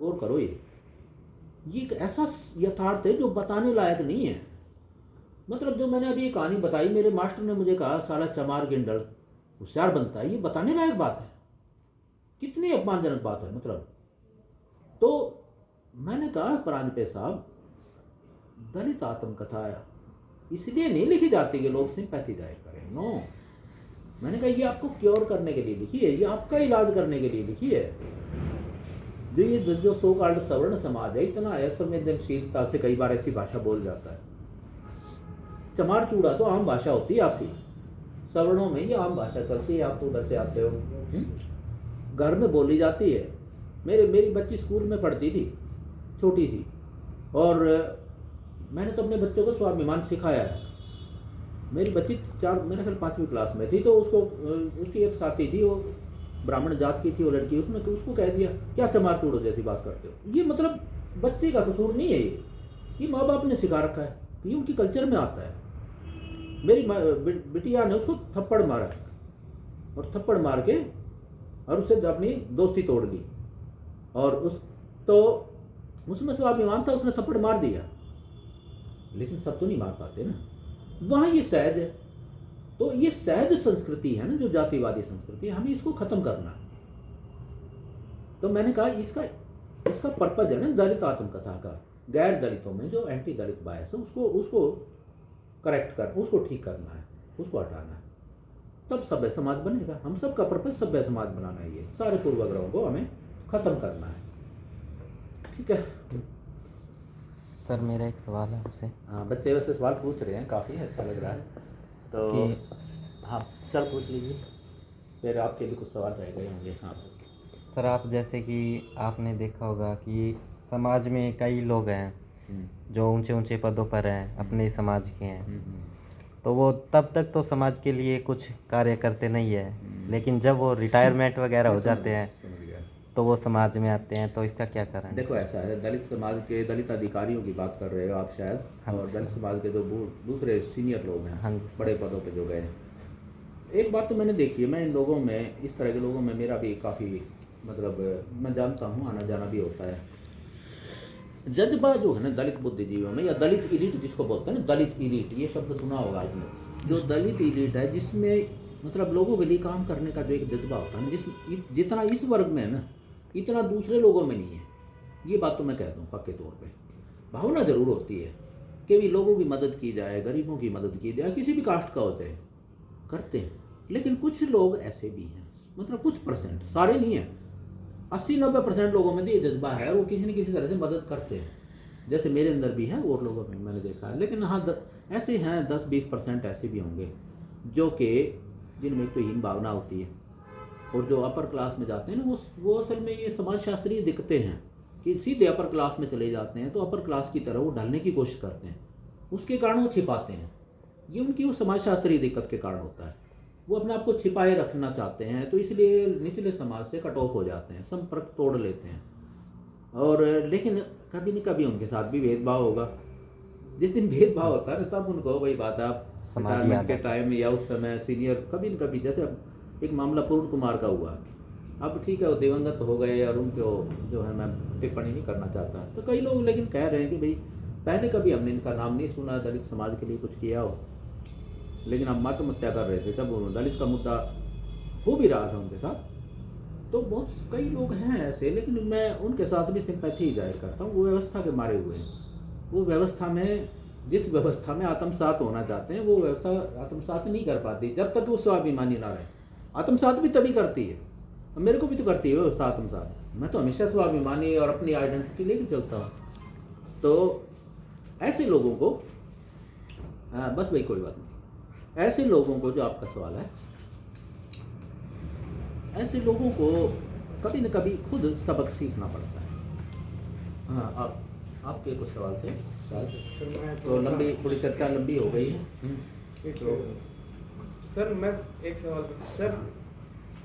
और करो ये एक ऐसा यथार्थ है जो बताने लायक नहीं है। मतलब जो मैंने अभी ये कहानी बताई, मेरे मास्टर ने मुझे कहा साला चमार गेंडल होशियार बनता है, ये बताने लायक बात है? कितनी अपमानजनक बात है। मतलब तो मैंने कहा प्रांजपे साहब, दलित आत्मकथा इसलिए नहीं लिखी जाती कि लोग सिंपैथी जाहिर करें, नो। मैंने कहा ये आपको क्योर करने के लिए लिखी है, ये आपका इलाज करने के लिए लिखी है। जो सो कॉल्ड सवर्ण समाज है, इतना असंवेदनशीलता से कई बार ऐसी भाषा बोल जाता है। चमार चूड़ा तो आम भाषा होती है आपकी, सवर्णों में ये आम भाषा चलती है, आप तो उधर से आते हो, घर में बोली जाती है। मेरी बच्ची स्कूल में पढ़ती थी, छोटी सी, और मैंने तो अपने बच्चों को स्वाभिमान सिखाया है। मेरी बच्ची मेरे ख्याल 5वीं क्लास में थी, तो उसकी एक साथी थी, वो ब्राह्मण जात की थी वो लड़की, उसने तो उसको कह दिया क्या चमार चूड़ो जैसी बात करते हो। ये मतलब बच्चे का कसूर नहीं है, ये माँ बाप ने सिखा रखा है, ये उनकी कल्चर में आता है। मेरी बिटिया ने उसको थप्पड़ मारा, और थप्पड़ मार के और उससे अपनी दोस्ती तोड़ ली, और उसमें स्वाभिमान था, उसने थप्पड़ मार दिया। लेकिन सब तो नहीं मार पाते ना, वहाँ ये सहज है। तो ये सहज संस्कृति है ना, जो जातिवादी संस्कृति है, हमें इसको खत्म करना है। तो मैंने कहा इसका पर्पज है ना दलित आत्मकथा का, गैर दलितों में जो एंटी दलित बायस है उसको करेक्ट कर, उसको ठीक करना है, उसको हटाना है, तब सभ्य समाज बनेगा। हम सब का पर्पज सभ्य समाज बनाना है, ये सारे पूर्वाग्रहों को हमें खत्म करना है। ठीक है सर, मेरा एक सवाल है आपसे। हाँ, बच्चे वैसे सवाल पूछ रहे हैं, काफ़ी अच्छा लग रहा है, तो हाँ चल पूछ लीजिए, फिर आपके भी कुछ सवाल रह गए होंगे। हाँ सर, आप जैसे कि आपने देखा होगा कि समाज में कई लोग हैं जो ऊंचे ऊंचे पदों पर हैं, अपने समाज के हैं, तो वो तब तक तो समाज के लिए कुछ कार्य करते नहीं है, लेकिन जब वो रिटायरमेंट वगैरह हो जाते हैं तो वो समाज में आते हैं, तो इसका क्या कारण है? देखो ऐसा है, दलित समाज के दलित अधिकारियों की बात कर रहे हो आप शायद, और दलित समाज के जो दूसरे सीनियर लोग हैं, बड़े पदों पे जो गए, एक बात तो मैंने देखी है, मैं इन लोगों में, इस तरह के लोगों में मेरा भी काफ़ी मतलब मैं जानता हूँ, आना जाना भी होता है। जज्बा जो है ना दलित बुद्धिजीवियों में, या दलित इलीट जिसको बोलते हैं ना, दलित इलीट, ये शब्द सुना होगा आपने। जो दलित इलीट है, जिसमें मतलब लोगों के लिए काम करने का जो एक जज्बा होता है ना, जितना इस वर्ग में है ना, इतना दूसरे लोगों में नहीं है। ये बात तो मैं कहता हूँ पक्के तौर पे। भावना ज़रूर होती है कि भी लोगों की मदद की जाए, गरीबों की मदद की जाए, किसी भी कास्ट का हो जाए, करते हैं। लेकिन कुछ लोग ऐसे भी हैं, मतलब कुछ परसेंट, सारे नहीं हैं, 80-90% लोगों में तो ये जज्बा है, और वो किसी न किसी तरह से मदद करते हैं, जैसे मेरे अंदर भी है, और लोगों में मैंने देखा है। लेकिन हाँ ऐसे हैं 10-20% ऐसे भी होंगे जो कि जिनमें कोई हीन भावना होती है, और जो अपर क्लास में जाते हैं ना, वो असल में ये समाजशास्त्रीय दिखते हैं कि सीधे अपर क्लास में चले जाते हैं, तो अपर क्लास की तरह वो ढलने की कोशिश करते हैं, उसके कारण वो छिपाते हैं। ये उनकी वो समाजशास्त्रीय दिक्कत के कारण होता है, वो अपने आप को छिपाए रखना चाहते हैं, तो इसलिए निचले समाज से कट ऑफ हो जाते हैं, संपर्क तोड़ लेते हैं। और लेकिन कभी न कभी उनके साथ भी भेदभाव होगा। जिस दिन भेदभाव होता है ना, तब उनको वही बात है, आप रिटायरमेंट के टाइम या उस समय सीनियर, कभी न कभी, जैसे एक मामला पूर्ण कुमार का हुआ, अब ठीक है वो दिवंगत हो गए, और उनको जो है मैं टिप्पणी नहीं करना चाहता, तो कई लोग लेकिन कह रहे हैं कि भाई पहले कभी हमने इनका नाम नहीं सुना, दलित समाज के लिए कुछ किया हो, लेकिन अब आत्महत्या कर रहे थे, तब दलित का मुद्दा हो भी रहा था उनके साथ। तो बहुत कई लोग हैं ऐसे, लेकिन मैं उनके साथ भी सिंपैथी जाहिर करता हूँ। वो व्यवस्था के मारे हुए हैं, वो व्यवस्था में, जिस व्यवस्था में आत्मसात होना चाहते हैं, वो व्यवस्था आत्मसात नहीं कर पाती जब तक वो स्वाभिमानी ना रहे। आत्मसात भी तभी करती है, मेरे को भी तो करती है व्यवस्था आत्मसात, मैं तो हमेशा स्वाभिमानी और अपनी आइडेंटिटी लेके चलता हूँ। तो ऐसे लोगों को बस भाई कोई बात नहीं, ऐसे लोगों को, जो आपका सवाल है, ऐसे लोगों को कभी न कभी खुद सबक सीखना पड़ता है। हाँ, आपके कुछ सवाल थे शायद, तो लंबी थोड़ी चर्चा लंबी हो गई है। तो सर मैं एक सवाल, सर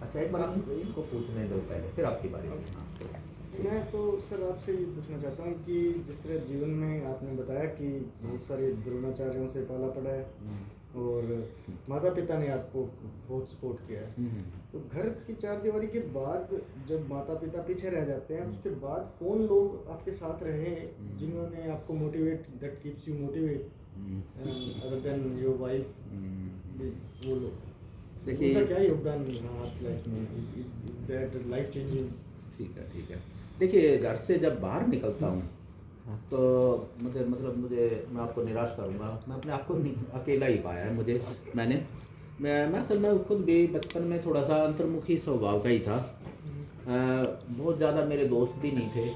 अच्छा एक बार इनको पूछने दो पहले, फिर आपकी बारी। मैं तो सर आपसे ये पूछना चाहता हूँ कि जिस तरह जीवन में आपने बताया कि बहुत सारे द्रोणाचार्यों से पाला पड़ा है, और माता पिता ने आपको बहुत सपोर्ट किया है, तो घर की चार दीवारी के बाद जब माता पिता पीछे रह जाते हैं, उसके बाद कौन लोग आपके साथ रहे जिन्होंने आपको motivate, that keeps you motivate other than your wife, वो लोग, देखिए उनका क्या योगदान रहा आपकी लाइफ में, दैट लाइफ चेंजिंग? ठीक है। देखिए घर से जब बाहर निकलता हूँ तो मुझे मैं आपको निराश करूँगा, मैं अपने आप को अकेला ही पाया है मैं असल में खुद भी बचपन में थोड़ा सा अंतर्मुखी स्वभाव का ही था। बहुत ज़्यादा मेरे दोस्त भी नहीं थे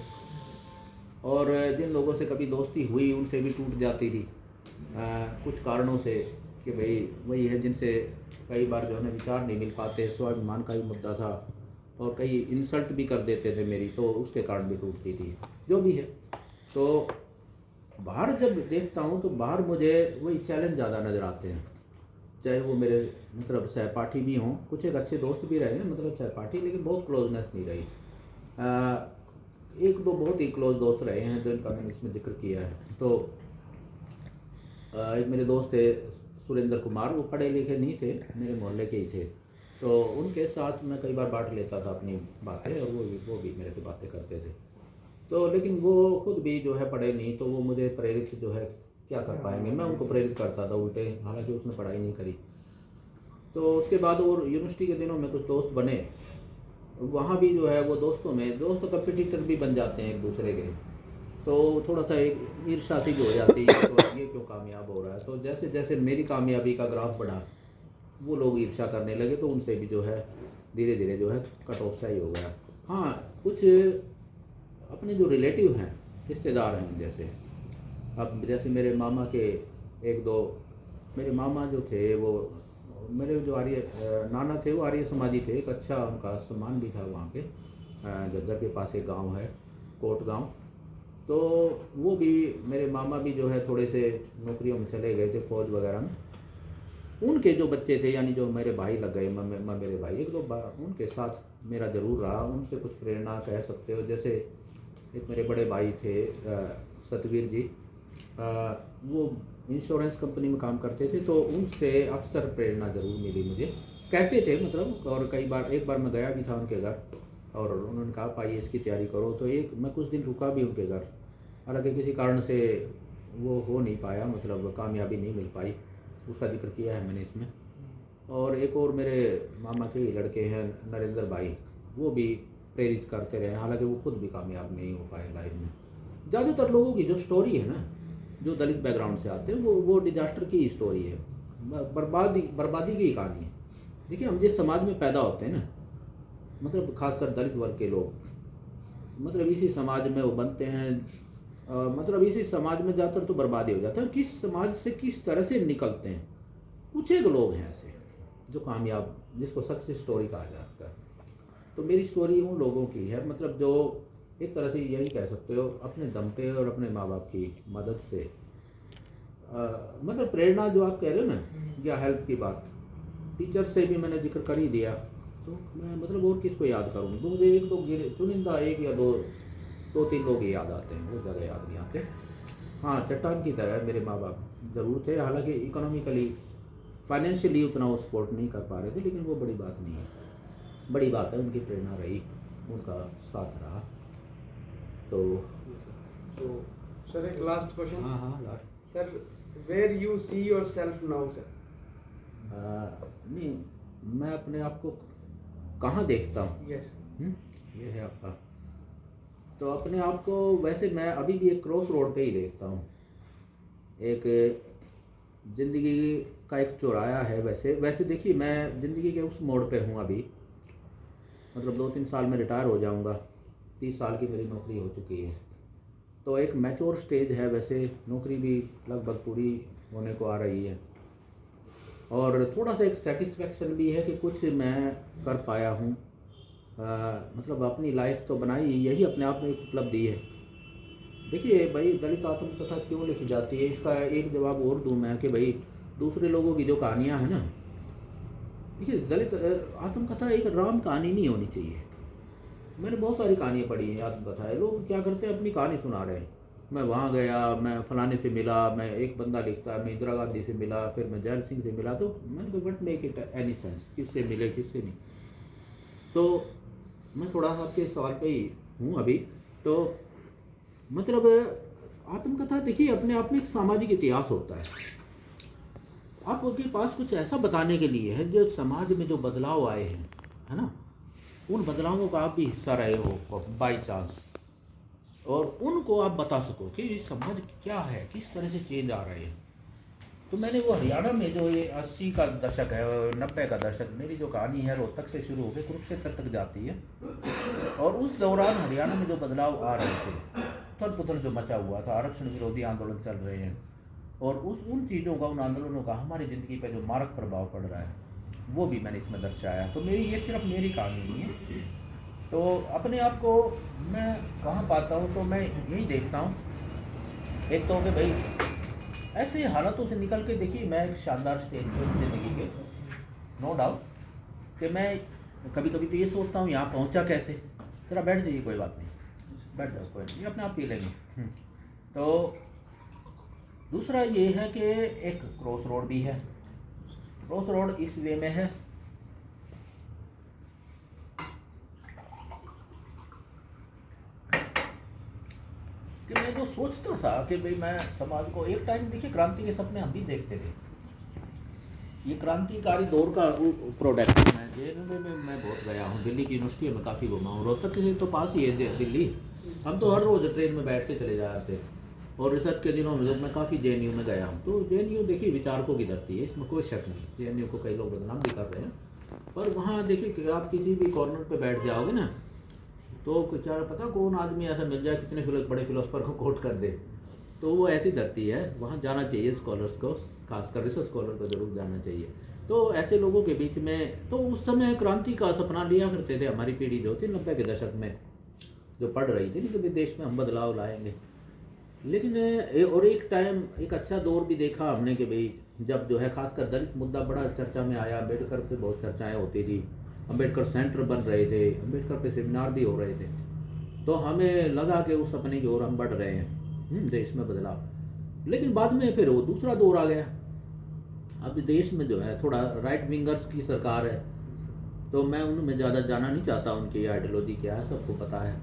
और जिन लोगों से कभी दोस्ती हुई उनसे भी टूट जाती थी कुछ कारणों से कि भाई वही है जिनसे कई बार जो है विचार नहीं मिल पाते, स्वाभिमान का भी मुद्दा था और कई इंसल्ट भी कर देते थे मेरी, तो उसके कारण भी टूटती थी, जो भी है। तो बाहर जब देखता हूँ तो बाहर मुझे वही चैलेंज ज़्यादा नज़र आते हैं, चाहे वो मेरे सहपाठी भी हों, कुछ एक अच्छे दोस्त भी रहे हैं सहपाठी, लेकिन बहुत क्लोजनेस नहीं रही। एक दो बहुत ही क्लोज दोस्त रहे हैं जिनका मैंने इसमें जिक्र किया है। तो एक मेरे दोस्त थे सुरेंद्र कुमार, वो पढ़े लिखे नहीं थे, मेरे मोहल्ले के ही थे, तो उनके साथ मैं कई बार बांट लेता था अपनी बातें और वो भी मेरे से बातें करते थे। तो लेकिन वो खुद भी जो है पढ़े नहीं, तो वो मुझे प्रेरित जो है क्या कर पाएंगे, मैं उनको प्रेरित करता था उल्टे, हालांकि उसने पढ़ाई नहीं करी। तो उसके बाद और यूनिवर्सिटी के दिनों में कुछ दोस्त बने, वहाँ भी जो है वो दोस्त कंपटीटर भी बन जाते हैं एक दूसरे के, तो थोड़ा सा एक ईर्ष्या सी भी हो जाती है तो ये क्यों कामयाब हो रहा है। तो जैसे जैसे मेरी कामयाबी का ग्राफ बढ़ा वो लोग ईर्ष्या करने लगे, तो उनसे भी जो है धीरे धीरे जो है कट ऑफ सा ही हो गया। हाँ, कुछ अपने जो रिलेटिव हैं, रिश्तेदार हैं, जैसे मेरे मामा के एक दो, मेरे मामा जो थे वो मेरे जो आर्य नाना थे वो आर्य समाजी थे, एक अच्छा उनका सम्मान भी था वहाँ के जग्गर के पास एक गांव है कोट गांव, तो वो भी मेरे मामा भी जो है थोड़े से नौकरियों में चले गए थे फौज वगैरह में। उनके जो बच्चे थे यानी जो मेरे भाई लग गए, मेरे भाई एक दो उनके साथ मेरा ज़रूर रहा, उनसे कुछ प्रेरणा कह सकते हो। जैसे एक मेरे बड़े भाई थे सतवीर जी, वो इंश्योरेंस कंपनी में काम करते थे, तो उनसे अक्सर प्रेरणा ज़रूर मिली मुझे, कहते थे और कई बार, एक बार मैं गया भी था उनके घर और उन्होंने कहा IAS की तैयारी करो, तो मैं कुछ दिन रुका भी उनके घर, हालांकि किसी कारण से वो हो नहीं पाया, कामयाबी नहीं मिल पाई, उसका जिक्र किया है मैंने इसमें। और एक और मेरे मामा के ही लड़के हैं नरेंद्र भाई, वो भी प्रेरित करते रहे, हालांकि वो खुद भी कामयाब नहीं हो पाए लाइफ में। ज़्यादातर लोगों की जो स्टोरी है ना, जो दलित बैकग्राउंड से आते हैं, वो डिजास्टर की स्टोरी है, बर्बादी की कहानी है। देखिए हम जिस समाज में पैदा होते हैं ना, खासकर दलित वर्ग के लोग, इसी समाज में वो बनते हैं, इसी समाज में ज़्यादातर तो बर्बादी हो जाता है। किस समाज से किस तरह से निकलते हैं, कुछ एक लोग हैं ऐसे जो कामयाब, जिसको सक्सेस स्टोरी कहा जाता है। तो मेरी स्टोरी उन लोगों की है, जो एक तरह से यही कह सकते हो अपने दम पे और अपने माँ बाप की मदद से, प्रेरणा जो आप कह रहे हो ना, या हेल्प की बात, टीचर से भी मैंने जिक्र कर ही दिया, तो मैं और किसको याद करूँ, तो मुझे एक दो चुनिंदा एक या दो तीन लोग ही याद आते हैं, बहुत ज़्यादा याद नहीं आते। हाँ, चट्टान की तरह मेरे माँ बाप ज़रूर थे, हालांकि इकोनॉमिकली फाइनेंशियली उतना वो सपोर्ट नहीं कर पा रहे थे, लेकिन वो बड़ी बात नहीं है, बड़ी बात है उनकी प्रेरणा रही, उनका साथ रहा। तो सर एक लास्ट क्वेश्चन। हाँ last sir, where you see yourself now sir? नहीं, मैं अपने आप को कहाँ देखता हूँ? यस, ये है आपका। तो अपने आप को वैसे मैं अभी भी एक क्रॉस रोड पे ही देखता हूँ, एक ज़िंदगी का एक चौराहा है। वैसे देखिए मैं ज़िंदगी के उस मोड़ पे हूँ अभी, 2-3 साल में रिटायर हो जाऊँगा, 30 साल की मेरी नौकरी हो चुकी है, तो एक मैच्योर स्टेज है। वैसे नौकरी भी लगभग पूरी होने को आ रही है, और थोड़ा सा एक सेटिस्फेक्शन भी है कि कुछ मैं कर पाया हूँ, अपनी लाइफ तो बनाई, यही अपने आप में एक उपलब्धि है। देखिए भाई, दलित आत्मकथा क्यों लिखी जाती है, इसका एक जवाब और दूँ मैं कि भाई दूसरे लोगों की जो कहानियाँ हैं ना, देखिए दलित आत्मकथा एक राम कहानी नहीं होनी चाहिए। मैंने बहुत सारी कहानियाँ पढ़ी हैं आत्मकथाएँ, लोग क्या करते हैं अपनी कहानी सुना रहे हैं, मैं वहाँ गया, मैं फलाने से मिला, मैं एक बंदा लिखता है मैं इंदिरा गांधी से मिला, फिर मैं जैल सिंह से मिला, तो मैंने कहा what make it any sense, किससे मिले किससे नहीं। तो मैं थोड़ा सा आपके सवाल पे ही हूँ अभी। तो मतलब आत्मकथा देखिए अपने आप में एक सामाजिक इतिहास होता है। आपके पास कुछ ऐसा बताने के लिए है जो समाज में जो बदलाव आए हैं, है ना, उन बदलावों का आप भी हिस्सा रहे हो बाई चांस, और उनको आप बता सको कि ये समाज क्या है, किस तरह से चेंज आ रहे हैं। तो मैंने वो हरियाणा में जो ये 80 का दशक है और 90 का दशक, मेरी जो कहानी है रोहतक से शुरू होकर कुरुक्षेत्र तक जाती है, और उस दौरान हरियाणा में जो बदलाव आ रहे थे, उथल पुथल जो मचा हुआ था, आरक्षण विरोधी आंदोलन चल रहे हैं, और उन चीज़ों का, उन आंदोलनों का हमारी ज़िंदगी पर जो मारक प्रभाव पड़ रहा है, वो भी मैंने इसमें दर्शाया। तो ये सिर्फ मेरी कहानी नहीं है। तो अपने आप को मैं कहाँ पाता हूँ, तो मैं यही देखता हूँ, एक तो कि भाई ऐसे हालातों से निकल के देखिए मैं एक शानदार स्टेज पर ज़िंदगी के, नो डाउट, कि मैं कभी कभी तो ये सोचता हूँ यहाँ पहुँचा कैसे। जरा बैठ जाइए, कोई बात नहीं, बैठ जाओ, कोई नहीं, अपने आप पी लेंगे। तो दूसरा ये है कि एक क्रॉस रोड भी है। क्रॉस रोड इस वे में है कि मैं जो सोचता था कि भाई मैं समाज को, एक टाइम देखिए क्रांति के सपने हम भी देखते थे, ये क्रांतिकारी दौर का प्रोडक्ट है। मैं जेएनयू में मैं बहुत गया हूँ, दिल्ली की यूनिवर्सिटी में काफ़ी घुमा हूँ, रोहतक से तो पास ही है दिल्ली, हम तो हर रोज़ ट्रेन में बैठ के चले जाते थे। और रिसर्च के दिनों में जब मैं काफ़ी जेएनयू में गया हूँ, तो जेएनयू देखिए विचारकों की धरती है, इसमें कोई शक नहीं। जेएनयू को कई लोग बदनाम भी कर रहे हैं, पर वहाँ देखिए कि आप किसी भी कॉर्नर पे बैठ जाओगे ना, तो क्या पता कौन आदमी ऐसा मिल जाए कितने बड़े फिलोसफर को कोट कर दे। तो वो ऐसी धरती है, वहाँ जाना चाहिए स्कॉलर्स को, खासकर रिसर्च स्कॉलर को जरूर जाना चाहिए। तो ऐसे लोगों के बीच में, तो उस समय क्रांति का सपना लिया करते थे हमारी पीढ़ी जो थी 90 के दशक में, जो पढ़ रही थी कि देश में हम बदलाव लाएंगे। लेकिन और एक टाइम, एक अच्छा दौर भी देखा हमने कि भाई जब जो है खासकर दलित मुद्दा बड़ा चर्चा में आया, अम्बेडकर पे बहुत चर्चाएं होती थी, अम्बेडकर सेंटर बन रहे थे, अम्बेडकर पे सेमिनार भी हो रहे थे, तो हमें लगा कि उस सपने की ओर हम बढ़ रहे हैं, देश में बदलाव। लेकिन बाद में फिर वो दूसरा दौर आ गया। अब देश में जो है थोड़ा राइट विंगर्स की सरकार है, तो मैं उनमें ज़्यादा जाना नहीं चाहता, उनकी आइडियोलॉजी क्या है सबको पता है।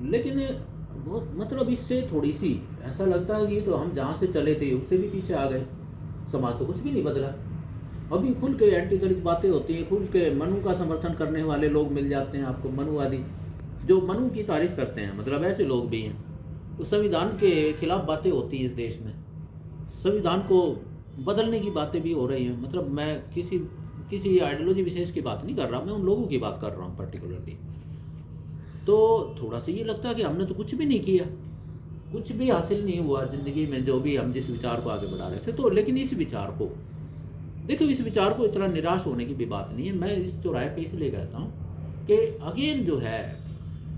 लेकिन बहुत मतलब इससे थोड़ी सी ऐसा लगता है कि तो हम जहाँ से चले थे उससे भी पीछे आ गए, समाज तो कुछ भी नहीं बदला। अभी खुल के एंटी दलित बातें होती हैं, खुल के मनु का समर्थन करने वाले लोग मिल जाते हैं आपको, मनुवादी जो मनु की तारीफ करते हैं, मतलब ऐसे लोग भी हैं। तो संविधान के खिलाफ बातें होती हैं इस देश में, संविधान को बदलने की बातें भी हो रही हैं। मतलब मैं किसी आइडियोलॉजी विशेष की बात नहीं कर रहा, मैं उन लोगों की बात कर रहा हूँ पर्टिकुलरली। तो थोड़ा सा ये लगता है कि हमने तो कुछ भी नहीं किया, कुछ भी हासिल नहीं हुआ ज़िंदगी में, जो भी हम जिस विचार को आगे बढ़ा रहे थे। तो लेकिन इस विचार को देखो, इस विचार को इतना निराश होने की भी बात नहीं है। मैं इस चौराहे पे इसलिए कहता हूँ कि अगेन जो है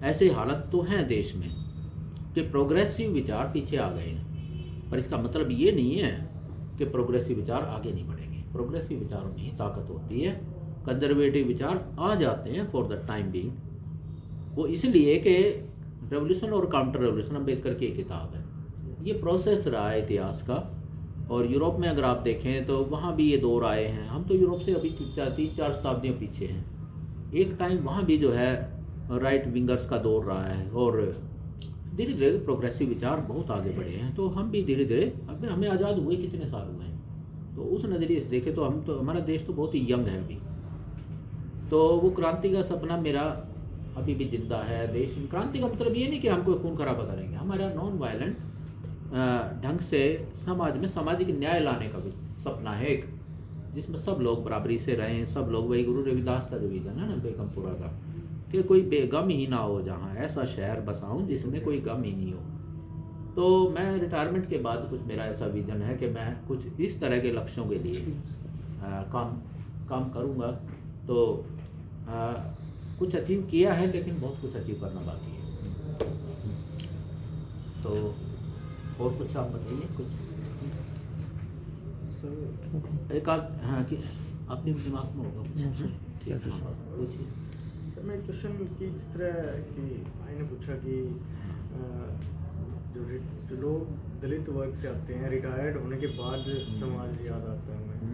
ऐसे हालत तो हैं देश में कि प्रोग्रेसिव विचार पीछे आ गए हैं, पर इसका मतलब ये नहीं है कि प्रोग्रेसिव विचार आगे नहीं बढ़ेंगे। प्रोग्रेसिव विचारों में ही ताकत होती है, कंजर्वेटिव विचार आ जाते हैं फॉर द टाइम बीइंग। वो इसलिए कि रेवोल्यूशन और काउंटर रेवोल्यूशन अम्बेडकर की एक किताब है, ये प्रोसेस रहा है इतिहास का। और यूरोप में अगर आप देखें तो वहाँ भी ये दौर आए हैं, हम तो यूरोप से अभी 3-4 शताब्दियों पीछे हैं। एक टाइम वहाँ भी जो है राइट विंगर्स का दौर रहा है, और धीरे धीरे प्रोग्रेसिव विचार बहुत आगे बढ़े हैं। तो हम भी धीरे धीरे, अब हमें आज़ाद हुए कितने साल हुए हैं, तो उस नज़रिए से देखें तो हमारा देश तो बहुत ही यंग है अभी। तो वो क्रांति का सपना मेरा अभी भी जिंदा है। देश क्रांति का मतलब ये नहीं कि हम कोई खून खराबा करेंगे, हमारा नॉन वायलेंट ढंग से समाज में सामाजिक न्याय लाने का भी सपना है एक, जिसमें सब लोग बराबरी से रहें, सब लोग, वही गुरु रविदास का जो विजन है ना बेगमपुरा का, कि कोई बेगम ही ना हो, जहाँ ऐसा शहर बसाऊं जिसमें कोई गम ही नहीं हो। तो मैं रिटायरमेंट के बाद कुछ मेरा ऐसा विजन है कि मैं कुछ इस तरह के लक्ष्यों के लिए काम करूँगा। तो कुछ अचीव किया है, लेकिन बहुत कुछ अचीव करना बाकी है। तो और कुछ आप बताइए कुछ एक आध, हाँ कि अपने दिमाग में होगा सर। मैं क्वेश्चन की जिस तरह कि भाई ने पूछा कि जो दलित वर्ग से आते हैं, रिटायर्ड होने के बाद समाज याद आता है हमें,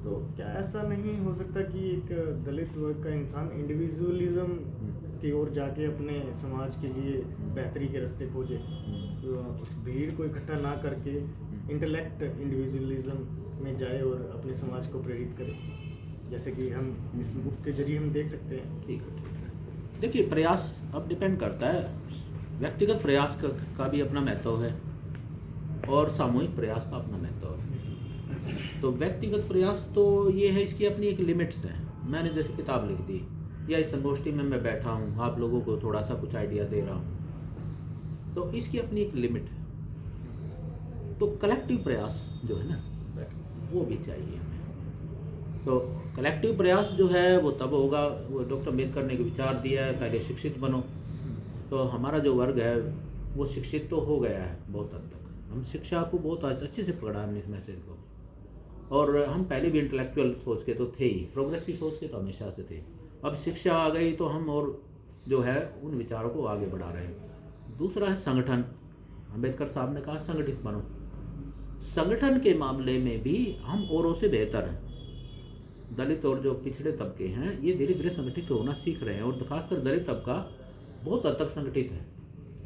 तो क्या ऐसा नहीं हो सकता कि एक दलित वर्ग का इंसान इंडिविजुअलिज्म की ओर जाके अपने समाज के लिए बेहतरी के रास्ते खोजे, तो उस भीड़ को इकट्ठा ना करके इंटेलेक्ट इंडिविजुअलिज्म में जाए और अपने समाज को प्रेरित करे, जैसे कि हम इस बुक के जरिए हम देख सकते हैं? ठीक है। देखिए, प्रयास अब डिपेंड करता है, व्यक्तिगत प्रयास का भी अपना महत्व है और सामूहिक प्रयास का अपना महत्व है। तो व्यक्तिगत प्रयास तो ये है, इसकी अपनी एक लिमिट्स है। मैंने जैसे किताब लिख दी या इस संगोष्ठी में मैं बैठा हूँ, आप लोगों को थोड़ा सा कुछ आइडिया दे रहा हूँ, तो इसकी अपनी एक लिमिट है। तो कलेक्टिव प्रयास जो है ना, वो भी चाहिए हमें। तो कलेक्टिव प्रयास जो है वो तब होगा, वो डॉक्टर अम्बेडकर ने विचार दिया है, पहले शिक्षित बनो। तो हमारा जो वर्ग है वो शिक्षित तो हो गया है बहुत हद तक, हम शिक्षा को बहुत अच्छे से पकड़ा हमने इस मैसेज को, और हम पहले भी इंटेलेक्चुअल सोच के तो थे ही, प्रोग्रेसिव सोच के तो हमेशा से थे। अब शिक्षा आ गई तो हम और जो है उन विचारों को आगे बढ़ा रहे हैं। दूसरा है संगठन। अम्बेडकर साहब ने कहा संगठित बनो। संगठन के मामले में भी हम औरों से बेहतर हैं। दलित और जो पिछड़े तबके हैं ये धीरे धीरे संगठित होना सीख रहे हैं, और खासकर दलित तबका बहुत हद तक संगठित है।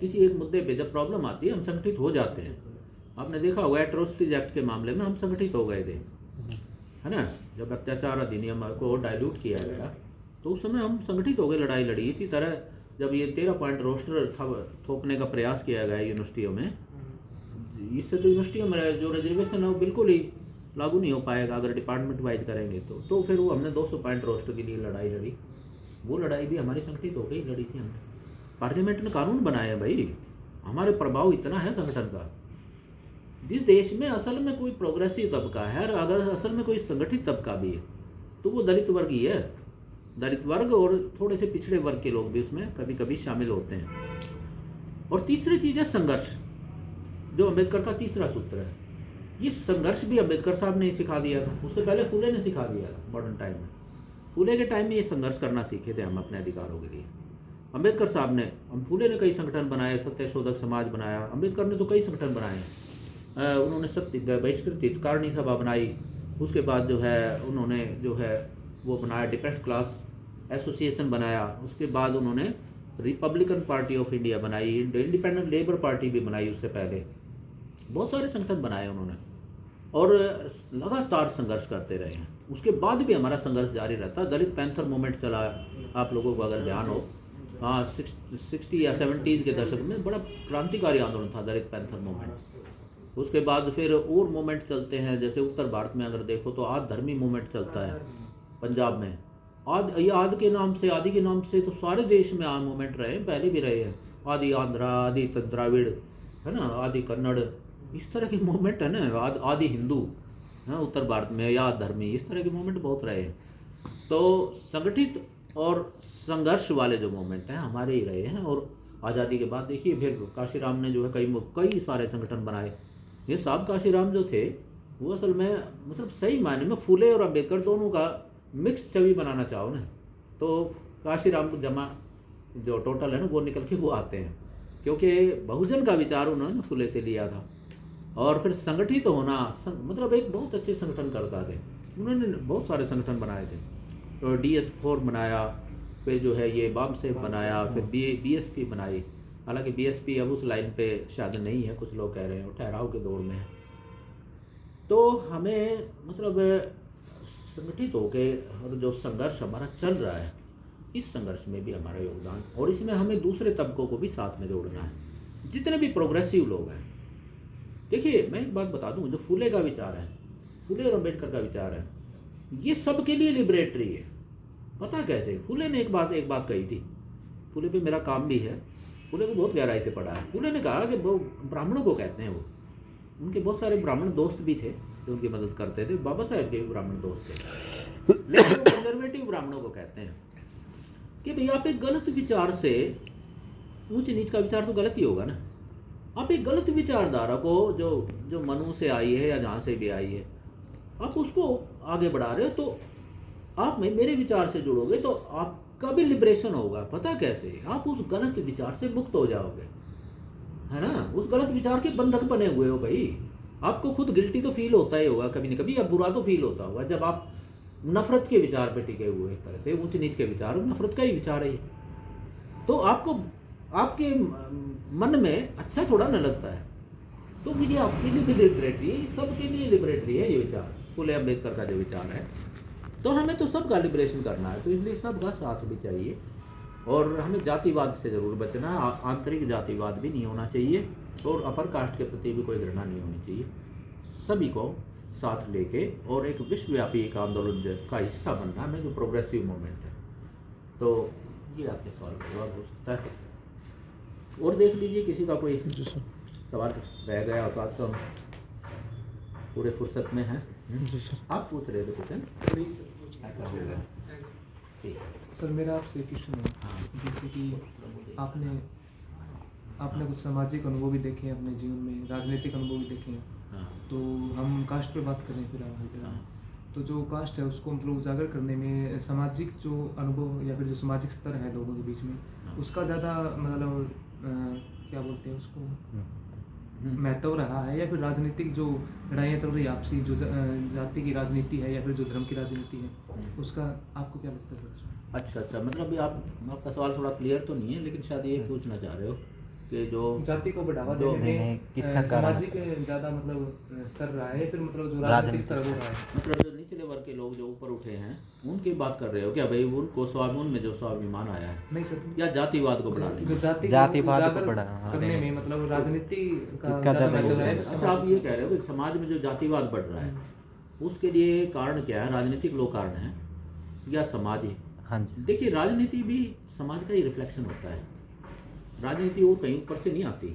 किसी एक मुद्दे पे जब प्रॉब्लम आती है हम संगठित हो जाते हैं। आपने देखा होगा एट्रोसिटीज एक्ट के मामले में हम संगठित हो गए थे, है ना। जब अत्याचार अधिनियम को डाइल्यूट किया गया तो उस समय हम संगठित हो गए, लड़ाई लड़ी। इसी तरह जब ये 13 पॉइंट रोस्टर थोपने का प्रयास किया गया यूनिवर्सिटियों में, इससे तो यूनिवर्सिटियों में जो रिजर्वेशन है वो बिल्कुल ही लागू नहीं हो पाएगा अगर डिपार्टमेंट वाइज करेंगे तो फिर वो हमने 200 पॉइंट रोस्टर के लिए लड़ाई लड़ी। वो लड़ाई भी हमारी संगठित हो गई, लड़ी थी हमने। पार्लियामेंट ने कानून बनाया भाई, हमारे प्रभाव इतना है संगठन का। जिस देश में असल में कोई प्रोग्रेसिव तबका है और अगर असल में कोई संगठित तबका भी है तो वो दलित वर्ग ही है। दलित वर्ग और थोड़े से पिछड़े वर्ग के लोग भी उसमें कभी कभी शामिल होते हैं। और तीसरी चीज़ है संघर्ष, जो अम्बेडकर का तीसरा सूत्र है। ये संघर्ष भी अम्बेडकर साहब ने सिखा दिया था, उससे पहले फूले ने सिखा दिया था। मॉडर्न टाइम में फूले के टाइम में ये संघर्ष करना सीखे थे हम अपने अधिकारों के लिए। अम्बेडकर साहब ने, फूले ने कई संगठन बनाए, सत्यशोधक समाज बनाया। अम्बेडकर ने तो कई संगठन बनाए। उन्होंने सत्य बहिष्कृत हितकारिणी सभा बनाई। उसके बाद जो है उन्होंने जो है वो बनाया डिप्रेस्ड क्लास एसोसिएशन बनाया। उसके बाद उन्होंने रिपब्लिकन पार्टी ऑफ इंडिया बनाई, इंडिपेंडेंट लेबर पार्टी भी बनाई। उससे पहले बहुत सारे संगठन बनाए उन्होंने और लगातार संघर्ष करते रहे हैं। उसके बाद भी हमारा संघर्ष जारी रहता। दलित पैंथर मूवमेंट चला, आप लोगों को अगर ध्यान हो, हाँ 60 या 70s के दशक में बड़ा क्रांतिकारी आंदोलन था दलित पैंथर मूवमेंट। उसके बाद फिर और मूवमेंट चलते हैं, जैसे उत्तर भारत में अगर देखो तो आद धर्मी मूवमेंट चलता है पंजाब में। आदि के नाम से तो सारे देश में मूवमेंट रहे, पहले भी रहे हैं। आदि आंध्रा, आदि द्राविड़, है ना, आदि कन्नड़, इस तरह के मूवमेंट है ना, आदि हिंदू, है उत्तर भारत में, या धर्मी, इस तरह के मूवमेंट बहुत रहे हैं। तो संगठित और संघर्ष वाले जो मूवमेंट हैं हमारे ही रहे हैं। और आज़ादी के बाद देखिए फिर काशीराम ने जो है कई सारे संगठन बनाए। ये साहब काशीराम जो थे वो असल में मतलब सही मायने में फूले और अम्बेडकर दोनों का मिक्स छवि बनाना चाहो ना तो काशीराम जमा जो टोटल है ना वो निकल के वो आते हैं, क्योंकि बहुजन का विचार उन्होंने फूले से लिया था। और फिर संगठित होना मतलब एक बहुत अच्छे संगठन करता थे। उन्होंने बहुत सारे संगठन बनाए थे, तो DS4 बनाया, फिर जो है ये बामसेफ बनाया, फिर BSP बनाई। हालांकि BSP अब उस लाइन पे शायद नहीं है, कुछ लोग कह रहे हैं वो ठहराव के दौर में है। तो हमें मतलब संगठित होके और जो संघर्ष हमारा चल रहा है इस संघर्ष में भी हमारा योगदान, और इसमें हमें दूसरे तबकों को भी साथ में जोड़ना है, जितने भी प्रोग्रेसिव लोग हैं। देखिए मैं एक बात बता दूं, जो फूले का विचार है, फूले और अम्बेडकर का विचार है, ये सबके लिए लिबरेटरी है। पता कैसे? फूले ने एक बात कही थी, फूले पे मेरा काम भी है, फूले को बहुत गहराई से पढ़ा है। फूले ने कहा कि वो ब्राह्मणों को कहते हैं, वो उनके बहुत सारे ब्राह्मण दोस्त भी थे जो उनकी मदद करते थे। बाबा साहेब के ब्राह्मण दोस्त थे, लेकिन वो कंजर्वेटिव ब्राह्मणों को कहते हैं कि भाई आप एक गलत विचार से, ऊंच नीच का विचार तो गलत ही होगा ना, आप एक गलत विचारधारा को जो मनु से आई है या जहाँ से भी आई है, आप उसको आगे बढ़ा रहे हो, तो आप मेरे विचार से जुड़ोगे तो आपका भी लिबरेशन होगा। पता कैसे? आप उस गलत विचार से मुक्त हो जाओगे। है ना, उस गलत विचार के बंधक बने हुए हो भाई। आपको खुद गिल्टी तो फील होता ही होगा कभी न कभी, या बुरा तो फील होता होगा जब आप नफरत के विचार पे टिके हुए, एक तरह से ऊंच नीच के विचार, नफरत का ही विचार है ये। तो आपको आपके मन में अच्छा थोड़ा न लगता है। तो ये आपके लिए भी लिबरेटरी है, सबके लिए लिबरेटरी है ये विचार, फुले अम्बेडकर का जो विचार है। तो हमें तो सबका लिबरेशन करना है, तो इसलिए सबका साथ भी चाहिए। और हमें जातिवाद से ज़रूर बचना है, आंतरिक जातिवाद भी नहीं होना चाहिए, और अपर कास्ट के प्रति भी कोई घृणा नहीं होनी चाहिए। सभी को साथ लेके और एक विश्वव्यापी एक आंदोलन का हिस्सा बनना है, जो प्रोग्रेसिव मूवमेंट है। तो ये आपके सवाल का जवाब हो सकता है। और देख लीजिए किसी का कोई सवाल रह गया होता तो हम पूरे फुर्सत में हैं। जी सर। आप पूछ रहे थे कुछ, नहीं सर, ठीक। सर मेरा आपसे क्वेश्चन है, हाँ। जैसे कि आपने कुछ सामाजिक अनुभव भी देखे हैं अपने जीवन में, राजनीतिक अनुभव भी देखे हैं। हाँ। तो हम कास्ट पे बात करें फिर हाँ। तो जो कास्ट है उसको मतलब उजागर करने में सामाजिक जो अनुभव या फिर जो सामाजिक स्तर है लोगों के बीच में, उसका ज़्यादा मतलब क्या बोलते हैं उसको, महत्व रहा है, या फिर राजनीतिक जो लड़ाइयाँ चल रही है आपसी, जो जाति की राजनीति है या फिर जो धर्म की राजनीति है, उसका आपको क्या लगता है सर? अच्छा, मतलब अभी आपका सवाल थोड़ा क्लियर तो नहीं है, लेकिन शायद ये पूछना चाह रहे हो कि जो जाति को बढ़ावा जो- देने नहीं, में किसका कारण सामाजिक ज़्यादा मतलब स्तर रहा है, फिर मतलब जो राजनीतिक स्तर वो रहा है। मतलब जो निचले वर्ग के लोग जो ऊपर उठे हैं उनकी बात कर रहे हो क्या भाई? उनको उनमें जो स्वाभिमान आया है, नहीं सर, या जातिवाद को बढ़ाने जो में? जातिवाद को उजागर बढ़ा करने में मतलब राजनीति का इसका ज़्यादा ज़्यादा महत्व है। अच्छा, आप ये कह रहे हो कि समाज में जो जातिवाद बढ़ रहा है उसके लिए कारण क्या है? राजनीतिक लोग कारण हैं या समाज ही? हाँ जी। देखिए, राजनीति भी समाज का ही रिफ्लेक्शन होता है, राजनीति और कहीं ऊपर से नहीं आती।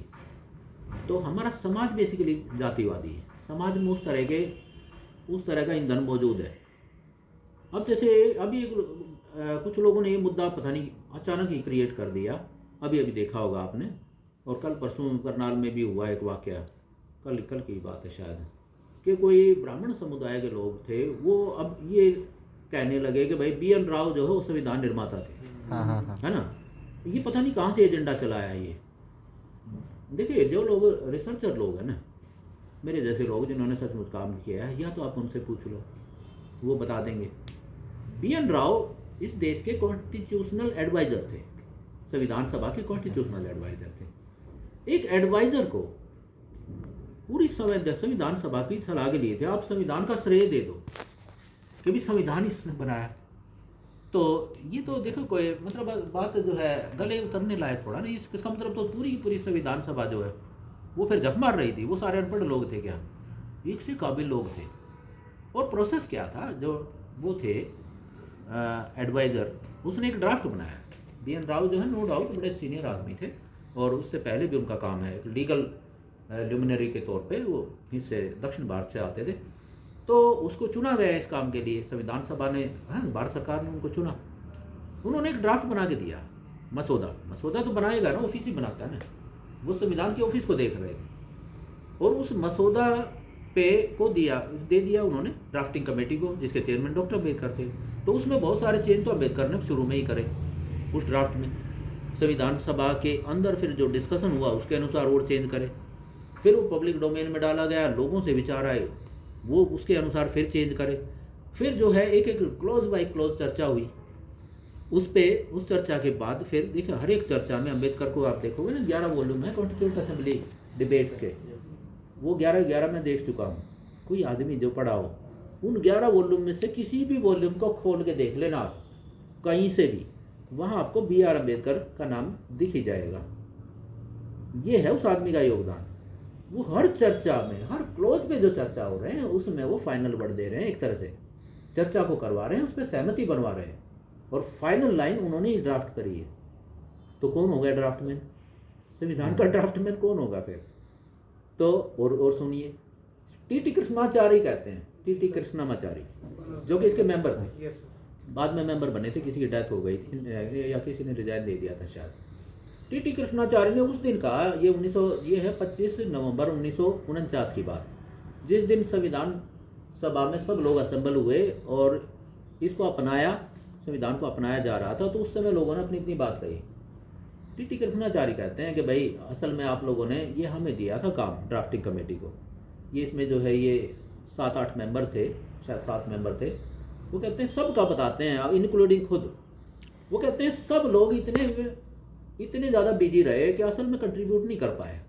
तो हमारा समाज बेसिकली जातिवादी है, समाज में उस तरह का ईंधन मौजूद है। अब जैसे अभी कुछ लोगों ने ये मुद्दा पता नहीं अचानक ही क्रिएट कर दिया, अभी देखा होगा आपने, और कल परसों करनाल में भी हुआ एक वाकया, कल की बात है शायद, कि कोई ब्राह्मण समुदाय के लोग थे, वो अब ये कहने लगे कि भाई BN राव जो है वो संविधान निर्माता थे। हाँ। है ना, ये पता नहीं कहाँ से एजेंडा चलाया है ये। देखिए, जो लोग रिसर्चर लोग हैं ना, मेरे जैसे लोग जिन्होंने सचमुच काम किया है, या तो आप उनसे पूछ लो, वो बता देंगे। BN राव इस देश के कॉन्स्टिट्यूशनल एडवाइजर थे, संविधान सभा के कॉन्स्टिट्यूशनल एडवाइजर थे। एक एडवाइजर को पूरी संविधान सभा की सलाह के लिए थे, आप संविधान का श्रेय दे दो कि भी संविधान इसने बनाया। तो ये तो देखो कोई मतलब बात जो है गले उतरने लायक थोड़ा नहीं। इसका मतलब तो पूरी संविधान सभा जो है वो फिर जख मार रही थी। वो सारे अनपढ़ लोग थे क्या? एक से काबिल लोग थे। और प्रोसेस क्या था, जो वो थे एडवाइज़र, उसने एक ड्राफ्ट बनाया। BN राव जो है नो डाउट बड़े सीनियर आदमी थे, और उससे पहले भी उनका काम है लीगल ल्यूमिनरी के तौर पे, वो इससे दक्षिण भारत से आते थे। तो उसको चुना गया इस काम के लिए, संविधान सभा ने, हाँ, भारत सरकार ने उनको चुना। उन्होंने एक ड्राफ्ट बना के दिया, मसौदा तो बनाएगा ना, ऑफिस ही बनाता है ना, वो संविधान के ऑफिस को देख रहे थे। और उस मसौदा पे को दे दिया उन्होंने ड्राफ्टिंग कमेटी को, जिसके चेयरमैन डॉक्टर अम्बेडकर थे। तो उसमें बहुत सारे चेंज तो अम्बेडकर ने शुरू में ही करे उस ड्राफ्ट में। संविधान सभा के अंदर फिर जो डिस्कशन हुआ उसके अनुसार और चेंज करे, फिर वो पब्लिक डोमेन में डाला गया, लोगों से विचार आए, वो उसके अनुसार फिर चेंज करे। फिर जो है एक क्लोज बाय क्लोज चर्चा हुई उस चर्चा के बाद फिर देखिए, हर एक चर्चा में अम्बेडकर को आप देखोगे ना, 11 वॉल्यूम है कॉन्स्टिट्यूंट असेंबली डिबेट्स के, वो 11 मैं देख चुका हूँ। कोई आदमी जो पढ़ा हो उन 11 वॉल्यूम में से किसी भी वॉल्यूम को खोल के देख लेना आप, कहीं से भी, वहाँ आपको BR अम्बेडकर का नाम दिख ही जाएगा। ये है उस आदमी का योगदान। वो हर चर्चा में, हर क्लोज पे जो चर्चा हो रहे हैं उसमें वो फाइनल वर्ड दे रहे हैं, एक तरह से चर्चा को करवा रहे हैं, उस पर सहमति बनवा रहे हैं, और फाइनल लाइन उन्होंने ही ड्राफ्ट करी है। तो कौन होगा ड्राफ्टमैन? संविधान का ड्राफ्टमैन कौन होगा फिर? तो और सुनिए, TT कृष्णाचारी कहते हैं, TT कृष्णाचारी, जो कि इसके मेंबर थे, बाद में मेंबर बने थे, किसी की डेथ हो गई थी या किसी ने रिजाइन दे दिया था शायद। TT कृष्णाचार्य ने उस दिन कहा, ये है 25 नवंबर 1949 की बात, जिस दिन संविधान सभा में सब लोग असेंबल हुए और इसको अपनाया, संविधान को अपनाया जा रहा था। तो उस समय लोगों ने अपनी बात कही। टीटी कृष्णाचार्य कहते हैं कि भाई असल में आप लोगों ने ये हमें दिया था काम ड्राफ्टिंग कमेटी को, ये इसमें जो है ये 7-8 मेंबर थे, शायद 7 मेंबर थे। वो कहते हैं सबका बताते हैं इंक्लूडिंग खुद। वो कहते हैं सब लोग इतने ज़्यादा बिजी रहे कि असल में कंट्रीब्यूट नहीं कर पाए।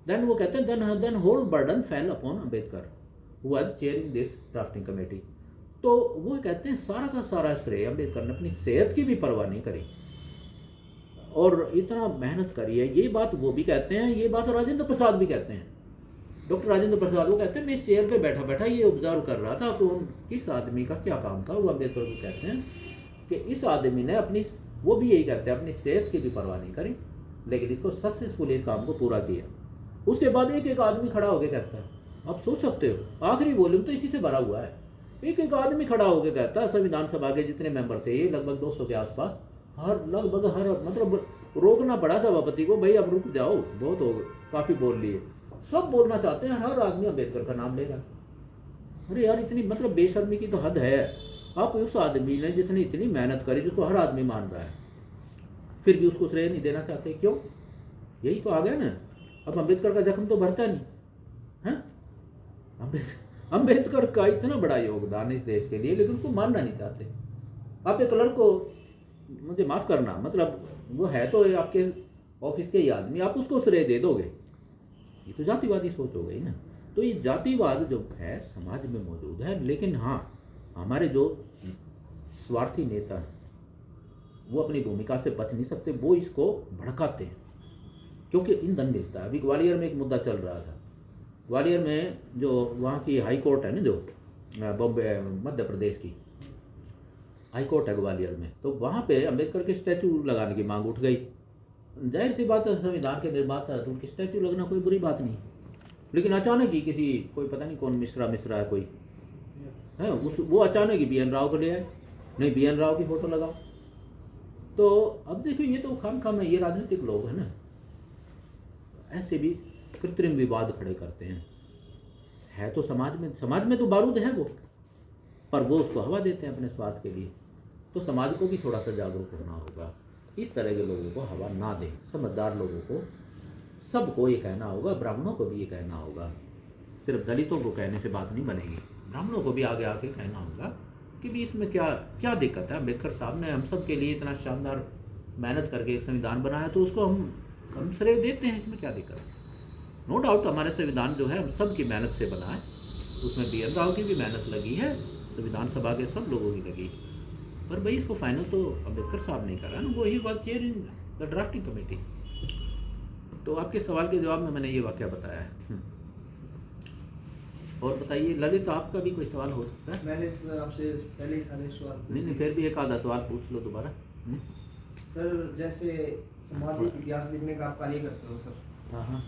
देन वो कहते हैं then whole burden fell upon Ambedkar who was chairing this drafting committee. तो वो कहते हैं सारा का सारा श्रेय अम्बेडकर ने अपनी सेहत की भी परवाह नहीं करी और इतना मेहनत करी है। ये बात वो भी कहते हैं, ये बात राजेंद्र प्रसाद भी कहते हैं। डॉक्टर राजेंद्र प्रसाद वो कहते हैं मैं इस चेयर पे बैठा बैठा ये ऑब्जर्व कर रहा था तो किस आदमी का क्या काम था। वो अम्बेडकर को कहते हैं कि इस आदमी ने अपनी, वो भी यही कहते हैं, अपनी सेहत की भी परवाह नहीं करी लेकिन इसको सक्सेसफुली इस काम को पूरा किया। उसके बाद एक एक आदमी खड़ा होकर कहता है, आप सोच सकते हो आखिरी वॉल्यूम तो इसी से भरा हुआ है, एक एक आदमी खड़ा होकर कहता है, संविधान सभा के जितने मेंबर थे ये लगभग 200 के आसपास, लगभग हर मतलब रोकना पड़ा सभापति को, भाई अब रुक जाओ बहुत हो गए, काफ़ी बोल लिए। सब बोलना चाहते हैं, हर आदमी अम्बेडकर का नाम ले रहा है। अरे यार इतनी मतलब बेशर्मी की तो हद है। आप उस आदमी ने जितनी इतनी मेहनत करी जिसको हर आदमी मान रहा है फिर भी उसको श्रेय नहीं देना चाहते, क्यों? यही तो आ गया ना। अब अम्बेडकर का जख्म तो भरता नहीं है। अम्बेडकर का इतना बड़ा योगदान इस देश के लिए लेकिन उसको मानना नहीं चाहते। आप एक क्लर्क को, मुझे माफ़ करना, मतलब वो है तो आपके ऑफिस के ही आदमी, आप उसको श्रेय दे दोगे, ये तो जातिवादी सोच हो गई ना। तो ये जातिवाद जो है समाज में मौजूद है, लेकिन हाँ हमारे जो स्वार्थी नेता हैं वो अपनी भूमिका से बच नहीं सकते, वो इसको भड़काते हैं क्योंकि ईंधन मिलता है। अभी ग्वालियर में एक मुद्दा चल रहा था, ग्वालियर में जो वहाँ की हाई कोर्ट है ना, जो बॉम्बे मध्य प्रदेश की हाई कोर्ट है ग्वालियर में, तो वहाँ पे अम्बेडकर के स्टैचू लगाने की मांग उठ गई। जाहिर सी बात है, संविधान के निर्माता है तो उनकी स्टैचू लगना कोई बुरी बात नहीं, लेकिन अचानक ही किसी कोई पता नहीं कौन मिश्रा है कोई है वो अचानक ही BN राव को ले आए, नहीं BN राव की फोटो लगाओ। तो अब देखो ये तो खाम है, ये राजनीतिक लोग हैं ना, ऐसे भी कृत्रिम विवाद खड़े करते हैं। है तो समाज में तो बारूद है वो, पर वो उसको हवा देते हैं अपने स्वार्थ के लिए। तो समाज को भी थोड़ा सा जागरूक होना होगा, इस तरह के लोगों को हवा ना दें। समझदार लोगों को, सबको ये कहना होगा, ब्राह्मणों को भी ये कहना होगा, सिर्फ दलितों को कहने से बात नहीं बनेगी, ब्राह्मणों को भी आगे आके कहना होगा कि भी इसमें क्या दिक्कत है। अम्बेडकर साहब ने हम सब के लिए इतना शानदार मेहनत करके एक संविधान बनाया तो उसको हम श्रेय देते हैं, इसमें क्या दिक्कत है। नो डाउट हमारे संविधान जो है हम सब की मेहनत से बना है, उसमें BN राव की भी मेहनत लगी है, संविधान सभा के सब लोगों की लगी, पर भाई इसको फाइनल तो अम्बेडकर साहब नहीं करा ना, वो ही बात chair in the drafting committee. तो आपके सवाल के जवाब में मैंने ये वाकया बताया है। और बताइए ललित, आपका भी कोई सवाल हो सकता है? मैंने सर आपसे पहले ही सारे सवाल नहीं फिर भी एक आधा सवाल पूछ लो दोबारा। सर जैसे सामाजिक इतिहास लिखने का आप कार्य करते हो सर, हाँ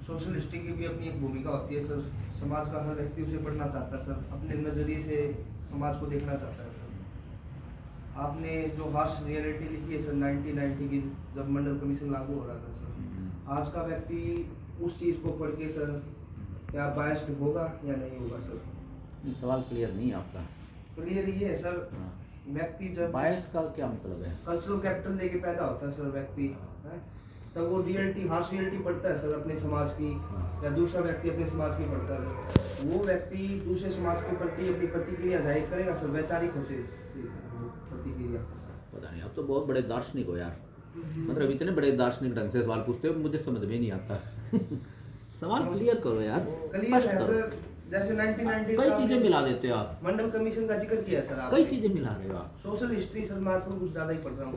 सोशल हिस्ट्री की भी अपनी एक भूमिका होती है सर। समाज का हर व्यक्ति उसे पढ़ना चाहता है सर, अपने नज़रिए से समाज को देखना चाहता है सर। आपने जो हार्श रियलिटी लिखी है सर 1990 की, जब मंडल कमीशन लागू हो रहा था सर, आज का व्यक्ति उस चीज़ को पढ़ के सर क्या बायस्ड होगा या नहीं होगा सर? नहीं, सवाल क्लियर नहीं है आपका। क्लियर ये है सर, व्यक्ति जब बायस का क्या मतलब है? कल्चरल कैपिटल लेके पैदा होता है सर व्यक्ति, है तब वो रियलिटी, हार्श रियलिटी पढ़ता है सर अपने समाज की, या दूसरा व्यक्ति अपने समाज की पढ़ता है, वो व्यक्ति दूसरे समाज के प्रति अपनी प्रतिक्रिया जाहिर करेगा सर, वैचारिक हो से प्रतिक्रिया। पता नहीं, आप तो बहुत बड़े दार्शनिक हो यार, मतलब इतने बड़े दार्शनिक ढंग से सवाल पूछते हो, मुझे समझ में नहीं आता। सवाल क्लियर करो यार, क्लियर है सर। जैसे 1990 कई चीजें मिला देते हो आप, मंडल कमीशन का जिक्र किया सर, आप कई चीजें मिला रहे हो आप। सोशल हिस्ट्री सर मैं आजकल कुछ ज़्यादा ही पढ़ रहा हूँ।